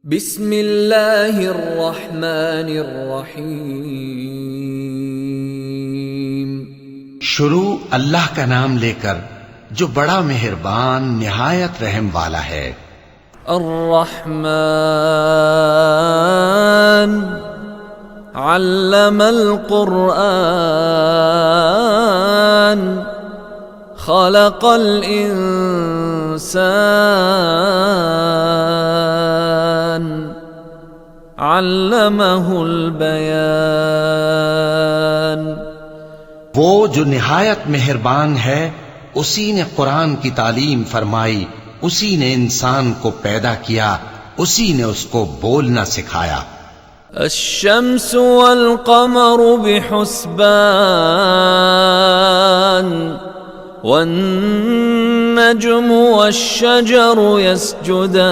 بسم اللہ الرحمن الرحیم۔ شروع اللہ کا نام لے کر جو بڑا مہربان نہایت رحم والا ہے۔ الرحمن علم القرآن خلق الانسان علمہ البیان۔ وہ جو نہایت مہربان ہے، اسی نے قرآن کی تعلیم فرمائی، اسی نے انسان کو پیدا کیا، اسی نے اس کو بولنا سکھایا۔ الشمس والقمر بحسبان والنجم والشجر يسجدان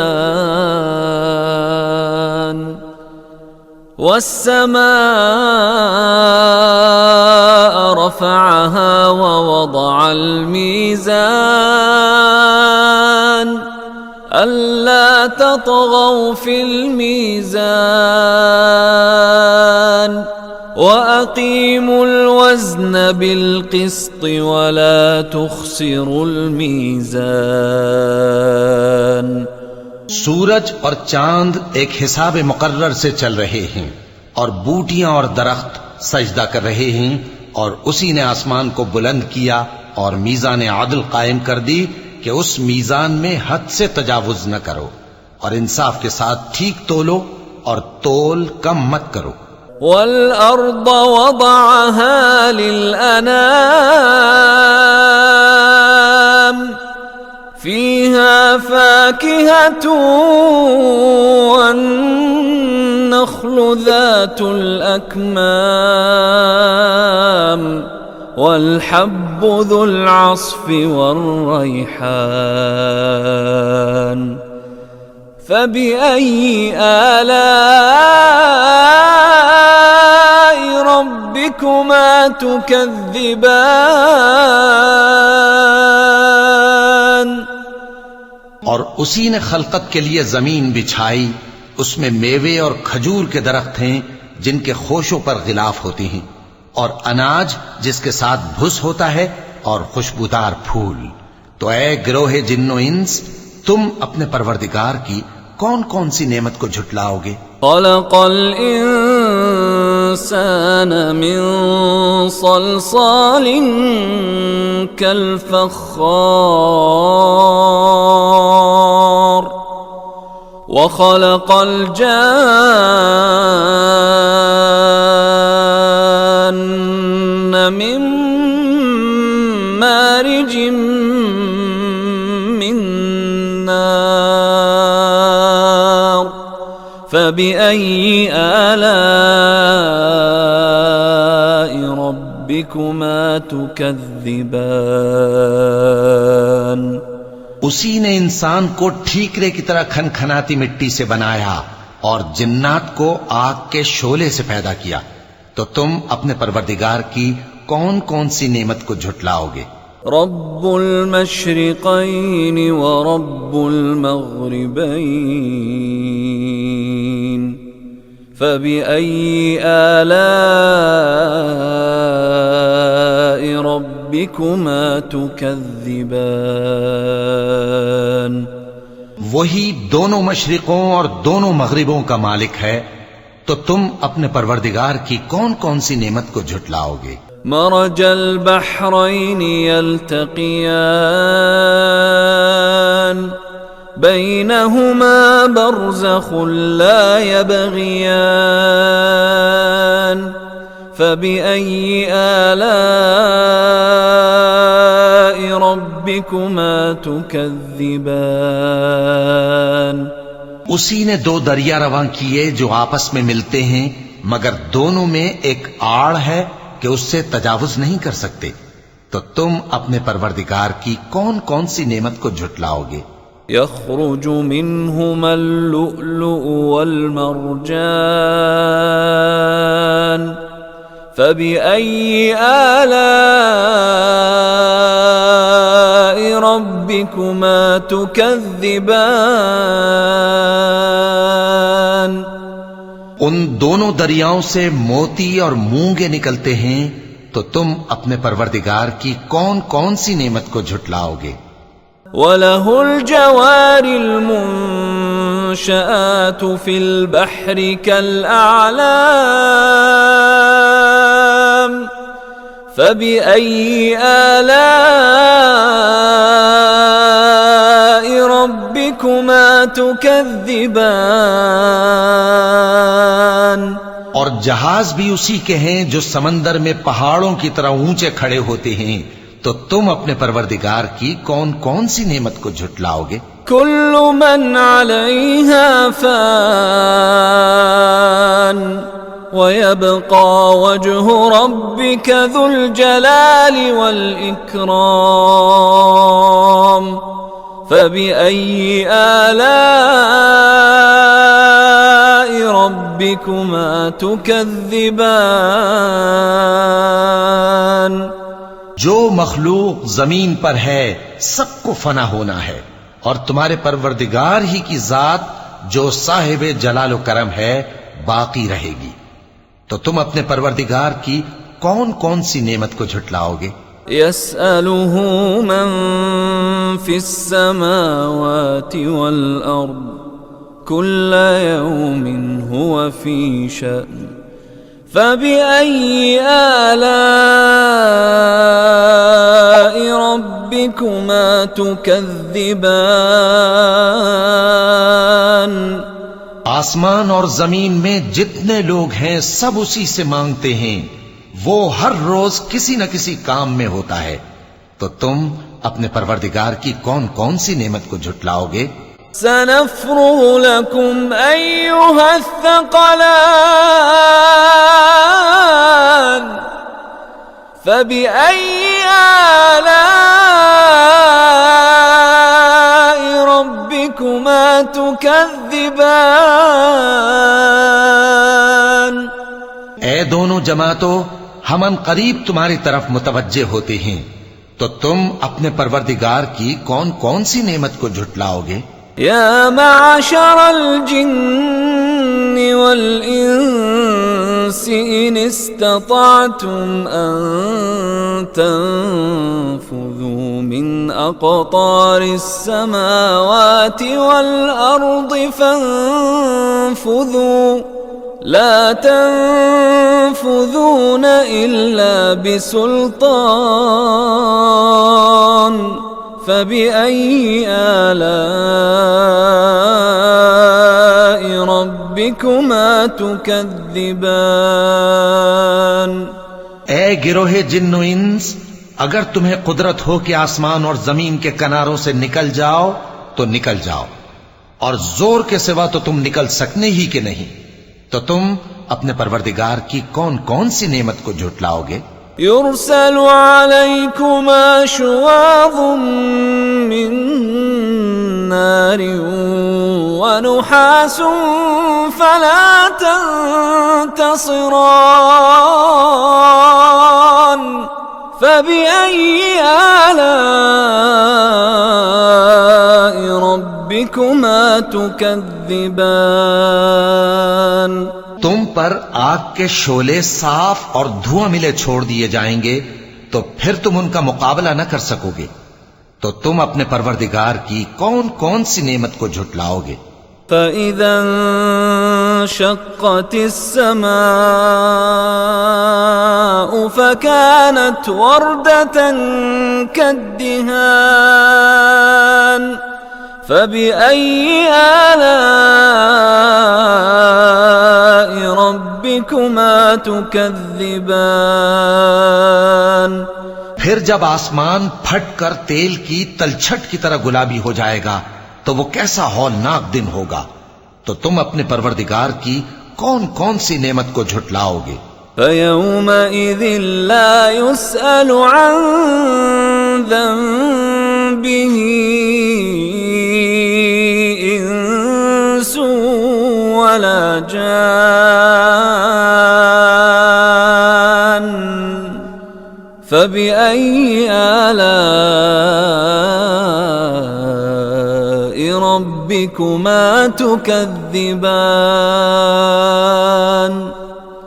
والسماء رفعها ووضع الميزان ألا تطغوا في الميزان وأقيموا الوزن بالقسط ولا تخسروا الميزان۔ سورج اور چاند ایک حساب مقرر سے چل رہے ہیں، اور بوٹیاں اور درخت سجدہ کر رہے ہیں، اور اسی نے آسمان کو بلند کیا اور میزان عدل قائم کر دی کہ اس میزان میں حد سے تجاوز نہ کرو، اور انصاف کے ساتھ ٹھیک تولو اور تول کم مت کرو۔ والأرض وضعها للأنام فيها فاكهة والنخل ذات الأكمام والحب ذو العصف والريحان فبأي آلاء ربكما تكذبان۔ اور اسی نے خلقت کے لیے زمین بچھائی، اس میں میوے اور کھجور کے درخت ہیں جن کے خوشوں پر غلاف ہوتی ہیں، اور اناج جس کے ساتھ بھس ہوتا ہے، اور خوشبودار پھول۔ تو اے گروہ جن و انس، تم اپنے پروردگار کی کون کون سی نعمت کو جھٹلاؤ گے؟ خلق الانسان من صلصال كالفخار وخلق الجان من مارج من نار فبأي آلاء ربكما تكذبان۔ اسی نے انسان کو ٹھیکرے کی طرح کھنکھناتی مٹی سے بنایا اور جنات کو آگ کے شعلے سے پیدا کیا، تو تم اپنے پروردگار کی کون کون سی نعمت کو جھٹلاؤ گے؟ رب المشرقین ورب المغربین فبأي آلاء ربكما تكذبان۔ وہی دونوں مشرقوں اور دونوں مغربوں کا مالک ہے، تو تم اپنے پروردگار کی کون کون سی نعمت کو جھٹلاؤ گے؟ مرج البحرین یلتقیان بینہما برزخ لا یبغیان فبأي آلاء ربكما تكذبان۔ اسی نے دو دریا رواں کیے جو آپس میں ملتے ہیں، مگر دونوں میں ایک آڑ ہے کہ اس سے تجاوز نہیں کر سکتے، تو تم اپنے پروردگار کی کون کون سی نعمت کو جھٹلاؤ گے؟ يخرج منهما اللؤلؤ والمرجان فبأي آلاء ربكما تكذبان ان دونوں دریاؤں سے موتی اور مونگے نکلتے ہیں، تو تم اپنے پروردگار کی کون کون سی نعمت کو جھٹلاؤ گے؟ وَلَهُ الْجَوَارِ الْمُنشَآتُ فِي الْبَحْرِ كَالْأَعْلَامِ فَبِأَيِّ آلَاءِ رَبِّكُمَا تُكَذِّبَانِ؟ اور جہاز بھی اسی کے ہیں جو سمندر میں پہاڑوں کی طرح اونچے کھڑے ہوتے ہیں، تو تم اپنے پروردگار کی کون کون سی نعمت کو جھٹلاؤ گے؟ كل من عليها فان ويبقى وجه ربك ذو الجلال والإكرام فبأي آلاء ربكما تكذبان؟ جو مخلوق زمین پر ہے سب کو فنا ہونا ہے، اور تمہارے پروردگار ہی کی ذات جو صاحب جلال و کرم ہے باقی رہے گی، تو تم اپنے پروردگار کی کون کون سی نعمت کو جھٹلاؤ گے؟ يسأله من في السماوات والأرض كل يوم هو في شأن فبأي آلاء ربكما تكذبان؟ آسمان اور زمین میں جتنے لوگ ہیں سب اسی سے مانگتے ہیں، وہ ہر روز کسی نہ کسی کام میں ہوتا ہے، تو تم اپنے پروردگار کی کون کون سی نعمت کو جھٹلاؤ گے؟ سنفرغ لكم أيها الثقلان فبأي آلاء ربكما تكذبان؟ اے دونوں جماعتوں، ہم ان قریب تمہاری طرف متوجہ ہوتے ہیں، تو تم اپنے پروردگار کی کون کون سی نعمت کو جھٹلاؤ گے؟ يا معشر الجن والإنس إن استطعتم أن تنفذوا من أقطار السماوات والأرض فانفذوا لا تنفذون إلا بسلطان فبأي آلاء ربكما تكذبان؟ اے گروہ جن و انس، اگر تمہیں قدرت ہو کہ آسمان اور زمین کے کناروں سے نکل جاؤ تو نکل جاؤ، اور زور کے سوا تو تم نکل سکنے ہی کہ نہیں، تو تم اپنے پروردگار کی کون کون سی نعمت کو جھٹلاؤ گے؟ يرسل عليكما شواظ من نار ونحاس فلا تنتصران فبأي آلاء ربكما تكذبان؟ تم پر آگ کے شعلے صاف اور دھواں ملے چھوڑ دیے جائیں گے، تو پھر تم ان کا مقابلہ نہ کر سکو گے، تو تم اپنے پروردگار کی کون کون سی نعمت کو جھٹلاؤ گے؟ فَإِذَا انشَقَّتِ السَّمَاءُ فَكَانَتْ وَرْدَةً كَالدِّهَانِ فَبِأَيِّ آلَاءِ رَبِّكُمَا تُكَذِّبَانِ؟ پھر جب آسمان پھٹ کر تیل کی تلچھٹ کی طرح گلابی ہو جائے گا تو وہ کیسا ہولناک دن ہوگا، تو تم اپنے پروردگار کی کون کون سی نعمت کو جھٹلاؤ گے؟ فَيَوْمَئِذٍ لَا يُسْأَلُ عَنْ ذَنبِهِ إِنسٌ وَلَا جَانٌّ فَبِأَيِّ آلَاءِ رَبِّكُمَا تُكَذِّبَانِ؟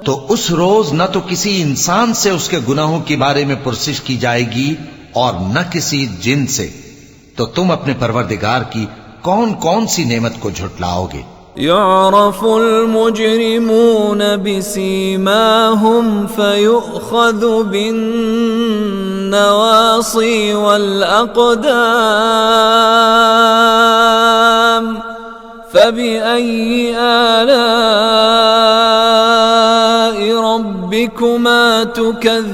تو اس روز نہ تو کسی انسان سے اس کے گناہوں کے بارے میں پرسش کی جائے گی اور نہ کسی جن سے، تو تم اپنے پروردگار کی کون کون سی نعمت کو جھٹلاؤ گے؟ يعرف المجرمون بسيماهم فيؤخذ بالنواصي والأقدام فبأي آلاء ربكما تكذبان؟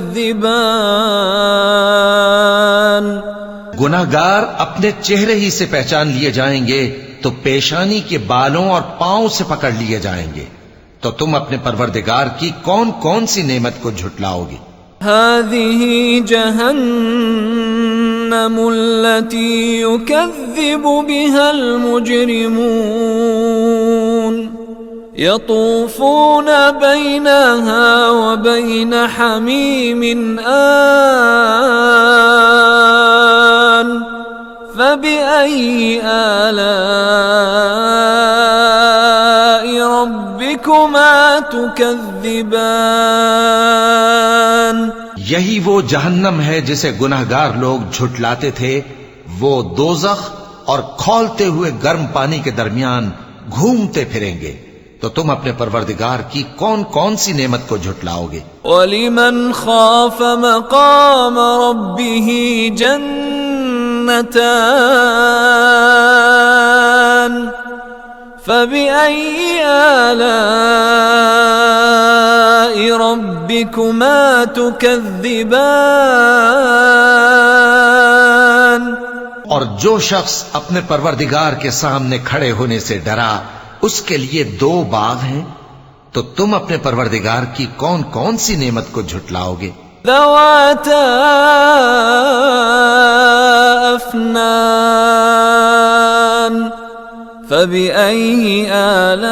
گناہگار اپنے چہرے ہی سے پہچان لیے جائیں گے تو پیشانی کے بالوں اور پاؤں سے پکڑ لیے جائیں گے، تو تم اپنے پروردگار کی کون کون سی نعمت کو جھٹلاؤ گے؟ هذه جهنم التي يكذب بها المجرمون يطوفون بينها وبين حميم آن فبأي آلاء ربكما تكذبان؟ یہی وہ جہنم ہے جسے گناہگار لوگ جھٹلاتے تھے، وہ دوزخ اور کھولتے ہوئے گرم پانی کے درمیان گھومتے پھریں گے، تو تم اپنے پروردگار کی کون کون سی نعمت کو جھٹلاؤ گے؟ وَلِمَنْ خَافَ مَقَامَ رَبِّهِ جَنَّتَانِ فَبِأَيِّ آلَاءِ رَبِّكُمَا تُكَذِّبَانِ؟ اور جو شخص اپنے پروردگار کے سامنے کھڑے ہونے سے ڈرا، اس کے لیے 2 باغ ہیں، تو تم اپنے پروردگار کی کون کون سی نعمت کو جھٹلاؤ گے؟ ذواتا افنان فبأي آلاء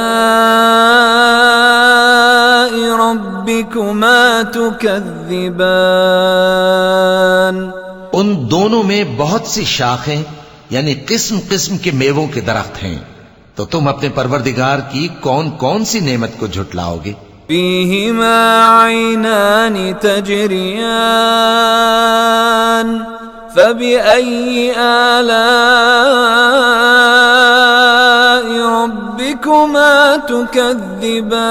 ربكما تكذبان؟ ان دونوں میں بہت سی شاخیں یعنی قسم قسم کے میووں کے درخت ہیں، تو تم اپنے پروردگار کی کون کون سی نعمت کو جھٹلاؤ گے؟ فيهما عينان تجريان فبأي آلاء ربكما تكذبان؟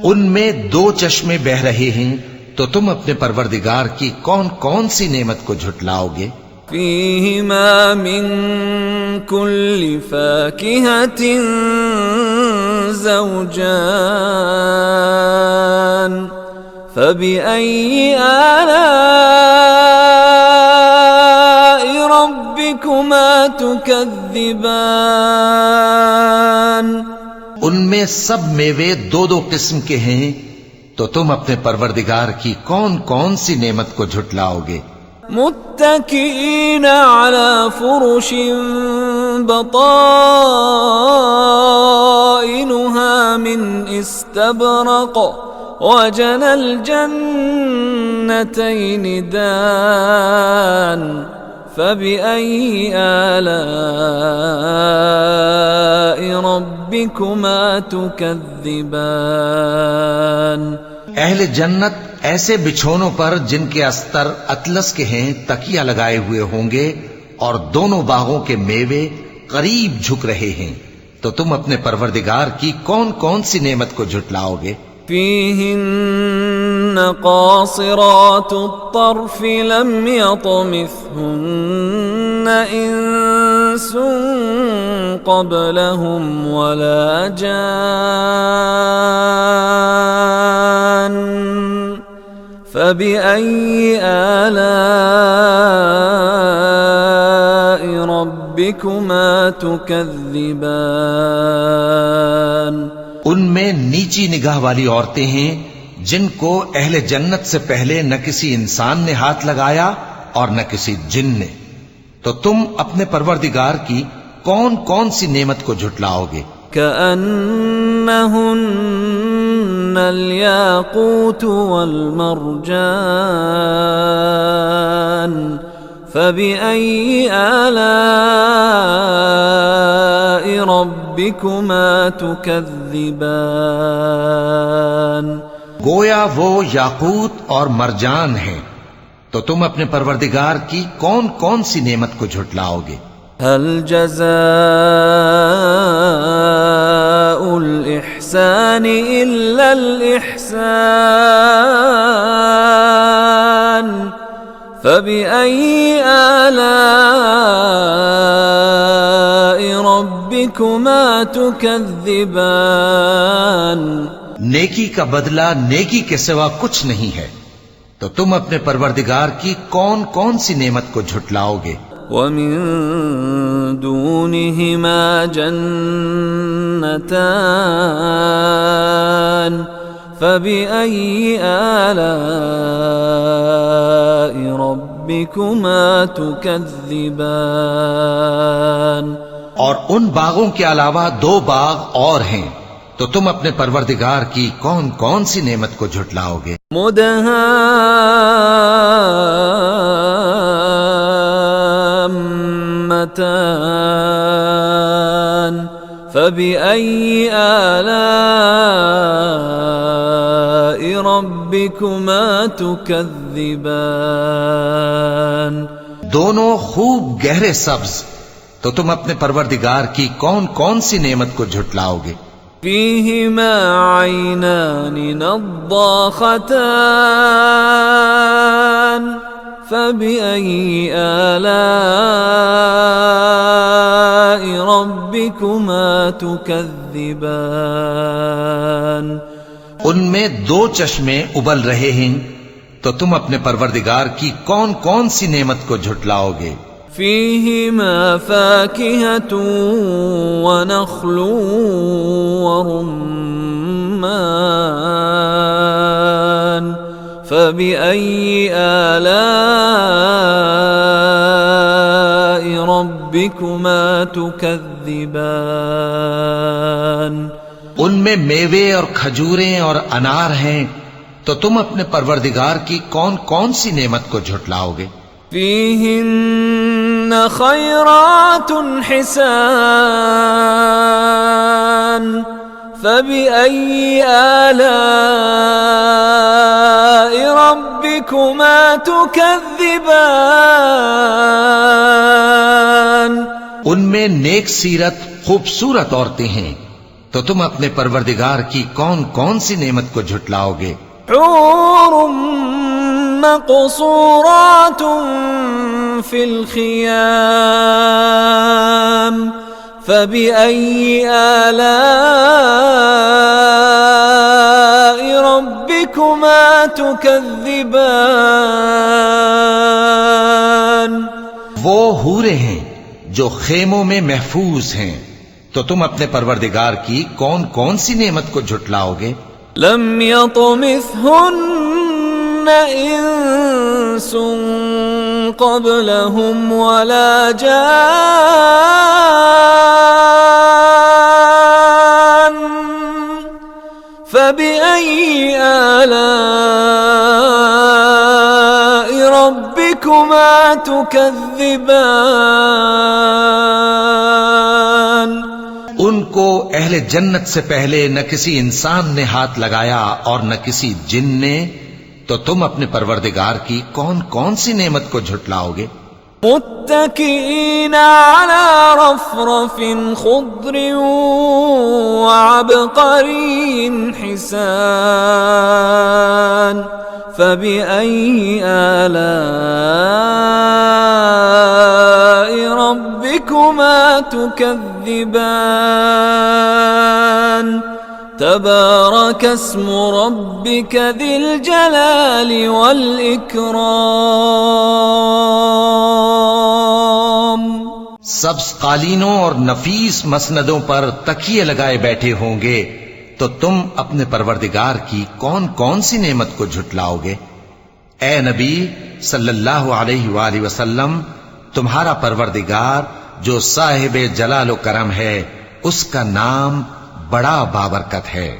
ان میں 2 چشمے بہ رہے ہیں، تو تم اپنے پروردگار کی کون کون سی نعمت کو جھٹلاؤ گے؟ فيهما من كل فاكهة زوجان فبأي آلاء ربكما تكذبان؟ ان میں سب میوے 2 قسم کے ہیں، تو تم اپنے پروردگار کی کون کون سی نعمت کو جھٹلاؤ گے؟ متكئين على فرش بطائنها من استبرق وجنى الجنتين دان فبأي آلاء ربكما تكذبان؟ اہل جنت ایسے بچھونوں پر جن کے استر اطلس کے ہیں تکیہ لگائے ہوئے ہوں گے، اور دونوں باغوں کے میوے قریب جھک رہے ہیں، تو تم اپنے پروردگار کی کون کون سی نعمت کو جھٹلاؤ گے؟ فيهن قاصرات الطرف لم يطمثهن إنس قبلهم ولا جان فبأي آلاء ربكما تكذبان؟ ان میں نیچی نگاہ والی عورتیں ہیں جن کو اہل جنت سے پہلے نہ کسی انسان نے ہاتھ لگایا اور نہ کسی جن نے، تو تم اپنے پروردگار کی کون کون سی نعمت کو جھٹلاؤ گے؟ كأنهن الياقوت والمرجان فبأي آلاء ربكما تكذبان گویا وہ یاقوت اور مرجان ہیں، تو تم اپنے پروردگار کی کون کون سی نعمت کو جھٹلاؤ گے؟ هل جزاء الإحسان إلا الإحسان فبأي آلاء ربكما تكذبان نیکی کا بدلہ نیکی کے سوا کچھ نہیں ہے، تو تم اپنے پروردگار کی کون کون سی نعمت کو جھٹلاؤ گے؟ ومن دونهما جنتان فبأي آلاء ربكما تكذبان اور ان باغوں کے علاوہ دو باغ اور ہیں، تو تم اپنے پروردگار کی کون کون سی نعمت کو جھٹلاؤ گے؟ مدهامتان فبأي آلاء ربكما تكذبان دونوں خوب گہرے سبز، تو تم اپنے پروردگار کی کون کون سی نعمت کو جھٹلاؤ گے؟ فيهما عينان نضاختان فبأي آلاء ربكما تكذبان ان میں دو چشمے ابل رہے ہیں، تو تم اپنے پروردگار کی کون کون سی نعمت کو جھٹلاؤ گے؟ فيهما فاكهة ونخل ورمان فبأي آلاء ربكما تكذبان ان میں میوے اور کھجوریں اور انار ہیں، تو تم اپنے پروردگار کی کون کون سی نعمت کو جھٹلاؤ گے؟ فيهن خيرات حسان فبأي آلاء ربكما تكذبان ان میں نیک سیرت خوبصورت عورتیں ہیں، تو تم اپنے پروردگار کی کون کون سی نعمت کو جھٹلاؤ گے؟ حور مقصورات في الخيام فبأي آلاء ربكما تكذبان وہ حوریں ہیں جو خیموں میں محفوظ ہیں، تو تم اپنے پروردگار کی کون کون سی نعمت کو جھٹلاؤ گے؟ لم يطمثهن انس قبلهم ولا جان فبأي آلاء ربكما تكذبان ان کو اہل جنت سے پہلے نہ کسی انسان نے ہاتھ لگایا اور نہ کسی جن نے، تو تم اپنے پروردگار کی کون کون سی نعمت کو جھٹلاؤ گے؟ متكئين على رفرف خضر وعبقري حسان فبأي آلاء ربكما تكذبان تبارك اسم ربك ذي الجلال والإكرام سبز قالینوں اور نفیس مسندوں پر تکیے لگائے بیٹھے ہوں گے، تو تم اپنے پروردگار کی کون کون سی نعمت کو جھٹلاؤ گے؟ اے نبی صلی اللہ علیہ وآلہ وسلم، تمہارا پروردگار جو صاحب جلال و کرم ہے، اس کا نام بڑا بابرکت ہے۔